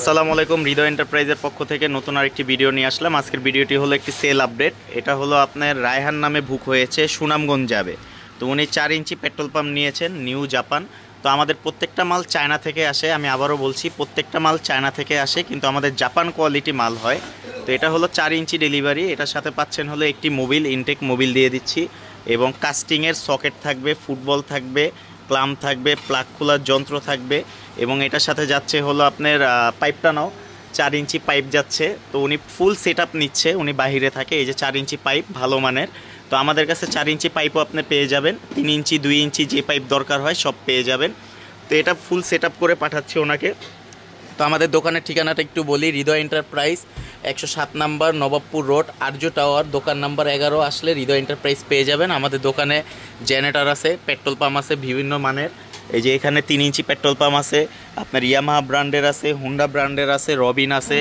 আসসালামু আলাইকুম। হৃদয় এন্টারপ্রাইজের পক্ষ থেকে নতুন আরেকটি ভিডিও নিয়ে আসলাম। আজকের ভিডিওটি হলো একটি সেল আপডেট। এটা হলো আপনার রায়হান নামে বুক হয়েছে, সুনামগঞ্জ যাবে। তো উনি 4 ইঞ্চি পেট্রোল পাম্প নিয়েছেন, নিউ জাপান। তো আমাদের প্রত্যেকটা মাল চায়না থেকে আসে। আমি আবারও বলছি, প্রত্যেকটা মাল চায়না থেকে আসে, কিন্তু আমাদের জাপান কোয়ালিটি মাল হয়। তো এটা হলো 4 ইঞ্চি ডেলিভারি। এটার সাথে পাচ্ছেন হলো একটি মোবিল, ইনটেক মোবিল দিয়ে দিচ্ছি, এবং কাস্টিংয়ের সকেট থাকবে, ফুটবল থাকবে, ক্লাম থাকবে, প্লাগ খোলার যন্ত্র থাকবে, এবং এটার সাথে যাচ্ছে হলো আপনার পাইপটা নাও, 4 ইঞ্চি পাইপ যাচ্ছে। তো উনি ফুল সেট আপ নিচ্ছে, উনি বাহিরে থাকে। এই যে 4 ইঞ্চি পাইপ ভালো মানের। তো আমাদের কাছে 4 ইঞ্চি পাইপও আপনি পেয়ে যাবেন, 3 ইঞ্চি 2 ইঞ্চি যে পাইপ দরকার হয় সব পেয়ে যাবেন। তো এটা ফুল সেট আপ করে পাঠাচ্ছি ওনাকে। তো আমাদের দোকানের ঠিকানাটা একটু বলি। হৃদয় এন্টারপ্রাইজ, 107 নাম্বার নবাবপুর রোড, আর্য টাওয়ার, দোকান নাম্বার 11 আসলে হৃদয় এন্টারপ্রাইজ পেয়ে যাবেন। আমাদের দোকানে জেনারেটর আছে, পেট্রোল পাম্প আছে বিভিন্ন মানের। এই যে এখানে 3 ইঞ্চি পেট্রোল পাম্প আছে, আপনার ইয়ামাহা ব্র্যান্ডের আছে, হুন্ডা ব্র্যান্ডের আছে, রবিন আছে,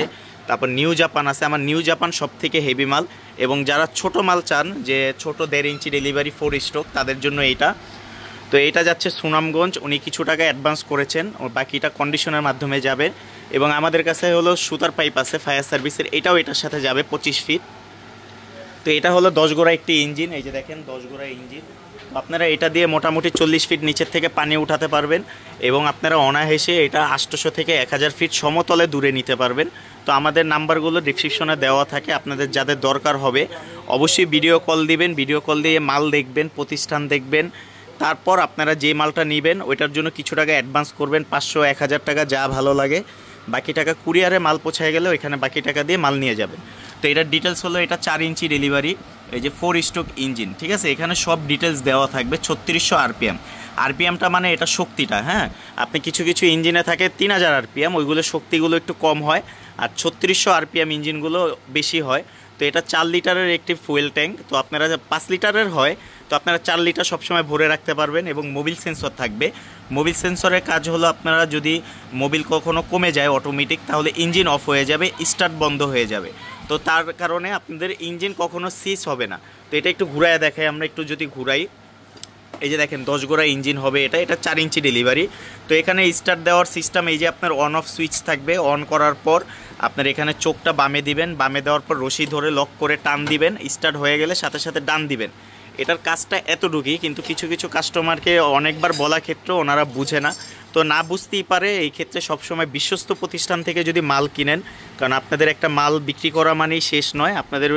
তারপর নিউ জাপান আছে। আমার নিউ জাপান সব থেকে হেভি মাল। এবং যারা ছোট মাল চান, যে ছোট 1.5 ইঞ্চি ডেলিভারি 4 স্ট্রোক, তাদের জন্য এইটা। তো এটা যাচ্ছে সুনামগঞ্জ। উনি কিছু টাকা অ্যাডভান্স করেছেন, ও বাকিটা কন্ডিশনের মাধ্যমে যাবে। এবং আমাদের কাছে হলো সুতার পাইপ আছে ফায়ার সার্ভিসের, এটাও এটার সাথে যাবে 25 ফিট। তো এটা হলো 10 গোড়া একটি ইঞ্জিন। এই যে দেখেন 10 গোড়া ইঞ্জিন। আপনারা এটা দিয়ে মোটামুটি 40 ফিট নিচের থেকে পানি উঠাতে পারবেন, এবং আপনারা অনায়াসে এটা 800 থেকে 1000 ফিট সমতলে দূরে নিতে পারবেন। তো আমাদের নাম্বারগুলো ডিসক্রিপশনে দেওয়া থাকে, আপনাদের যাদের দরকার হবে অবশ্যই ভিডিও কল দিবেন। ভিডিও কল দিয়ে মাল দেখবেন, প্রতিষ্ঠান দেখবেন, তারপর আপনারা যে মালটা নেবেন ওইটার জন্য কিছু টাকা অ্যাডভান্স করবেন, 500 1000 টাকা যা ভালো লাগে। বাকি টাকা কুরিয়ারে মাল পৌঁছায় গেলে ওইখানে বাকি টাকা দিয়ে মাল নিয়ে যাবেন। তো এটার ডিটেলস হলো এটা 4 ইঞ্চি ডেলিভারি, এই যে 4 স্ট্রোক ইঞ্জিন, ঠিক আছে। এখানে সব ডিটেলস দেওয়া থাকবে। 3600 আরপিএম। আরপিএমটা মানে এটা শক্তিটা, হ্যাঁ। আপনি কিছু কিছু ইঞ্জিনে থাকে 3000 আরপিএম, ওইগুলো শক্তিগুলো একটু কম হয়, আর 3600 আরপিএম ইঞ্জিনগুলো বেশি হয়। তো এটা 4 লিটারের একটি ফুয়েল ট্যাঙ্ক। তো আপনারা 5 লিটারের হয়, তো আপনারা 4 লিটার সবসময় ভরে রাখতে পারবেন। এবং মোবিল সেন্সর থাকবে। মোবিল সেন্সরের কাজ হলো, আপনারা যদি মোবিল কখনো কমে যায় অটোমেটিক, তাহলে ইঞ্জিন অফ হয়ে যাবে, স্টার্ট বন্ধ হয়ে যাবে। তো তার কারণে আপনাদের ইঞ্জিন কখনো সিজ হবে না। তো এটা একটু ঘুরায় দেখাই, আমরা একটু যদি ঘুরাই, এই যে দেখেন 10 গোড়া ইঞ্জিন হবে এটা। এটা 4 ইঞ্চি ডেলিভারি। তো এখানে স্টার্ট দেওয়ার সিস্টেম, এই যে আপনার অন অফ সুইচ থাকবে। অন করার পর আপনার এখানে চোখটা বামে দিবেন, বামে দেওয়ার পর রশি ধরে লক করে টান দিবেন, স্টার্ট হয়ে গেলে সাথে সাথে ডান দিবেন। এটার কাজটা এতটুকুই, কিন্তু কিছু কিছু কাস্টমারকে অনেকবার বলা ক্ষেত্রে ওনারা বুঝে না। তো না বুঝতেই পারে, এই ক্ষেত্রে সবসময় বিশ্বস্ত প্রতিষ্ঠান থেকে যদি মাল কিনেন, কারণ আপনাদের একটা মাল বিক্রি করা মানেই শেষ নয়। আপনাদের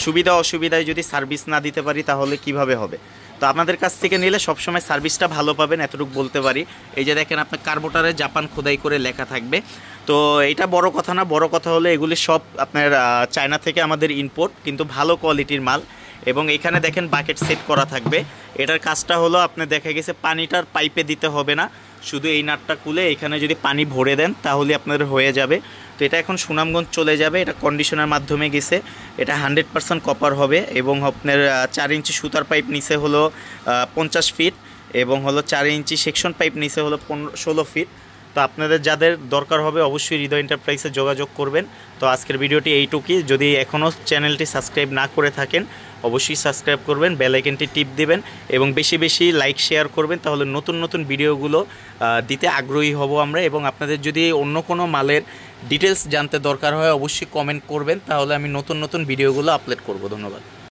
সুবিধা অসুবিধায় যদি সার্ভিস না দিতে পারি তাহলে কিভাবে হবে। তো আপনাদের কাছ থেকে নিলে সবসময় সার্ভিসটা ভালো পাবেন, এতটুকু বলতে পারি। এই যে দেখেন আপনার কার্বোটারে জাপান খোদাই করে লেখা থাকবে। তো এটা বড় কথা না, বড় কথা হলো এগুলি সব আপনার চায়না থেকে আমাদের ইম্পোর্ট, কিন্তু ভালো কোয়ালিটির মাল। এবং এখানে দেখেন বাকেট সেট করা থাকবে। এটার কাজটা হলো, আপনি দেখা গেছে পানিটার পাইপে দিতে হবে না, শুধু এই নাটটা খুলে এখানে যদি পানি ভরে দেন তাহলে আপনাদের হয়ে যাবে। তো এটা এখন সুনামগঞ্জ চলে যাবে। এটা কন্ডিশনের মাধ্যমে গেছে। এটা 100% কপার হবে, এবং আপনার 4 ইঞ্চি সুতার পাইপ নিচে হলো 50 ফিট, এবং হলো 4 ইঞ্চি সেকশন পাইপ নিচে হলো 16 ফিট। তো আপনাদের যাদের দরকার হবে অবশ্যই হৃদয় এন্টারপ্রাইজে যোগাযোগ করবেন। তো আজকের ভিডিওটি এইটুকুই। যদি এখনও চ্যানেলটি সাবস্ক্রাইব না করে থাকেন অবশ্যই সাবস্ক্রাইব করবেন, বেল আইকনটি টিপ দিবেন, এবং বেশি বেশি লাইক শেয়ার করবেন, তাহলে নতুন নতুন ভিডিওগুলো দিতে আগ্রহী হব আমরা। এবং আপনাদের যদি অন্য কোনো মালের ডিটেলস জানতে দরকার হয় অবশ্যই কমেন্ট করবেন, তাহলে আমি নতুন নতুন ভিডিওগুলো আপলোড করব। ধন্যবাদ।